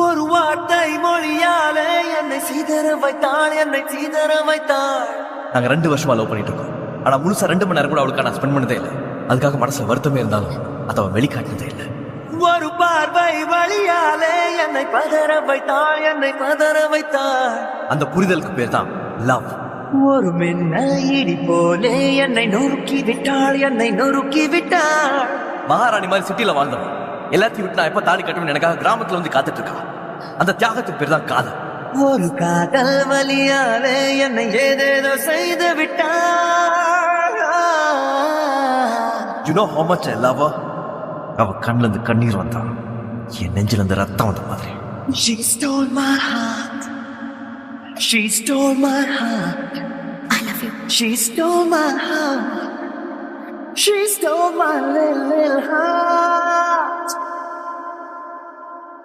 ஒரு வார்த்தை மொழியாலே என்னை சீதற வைத்தாள், என்னை சீதற வைத்தாள். நாங்க 2 வருஷமா லவ் பண்ணிட்டு இருக்கோம். ஆனா முழுசா 2 மணி நேரம் கூட அவளுக்கு நான் ஸ்பெண்ட் பண்ணதே இல்லை. அதுக்காக மனசுல வருத்தமே இருந்தாலும் அதை அவன் வெளிக்காட்டினதே இல்லை. ஒரு பார்வை வழியாலே என்னை பதற வைத்தாள், என்னை பதற வைத்தாள். அந்த புரிதலுக்கு பேர் தான் லவ். ஒரு மின்ன இடி போலே என்னை நொறுக்கி விட்டாள், என்னை நொறுக்கி விட்டாள். மகாராணி மாதிரி சிட்டில வாழ்ந்தவன் எல்லாத்தையும் விட்டு நான் எப்ப தாலி கட்டணும்னு எனக்காக கிராமத்துல வந்து காத்துட்டு இருக்கான். அந்த தியாகத்துக்கு பேர் தான் காதல். ஒரு காதல் வழியாலே என்னை ஏதேதோ செய்து விட்டாள். You know how much I love her? அவ கண்ணுல இருந்து கண்ணீர் வந்தான், என் நெஞ்சில இருந்து ரத்தம் வந்த மாதிரி. She stole my heart. She stole my heart. I love you. She stole my heart. She stole my little heart.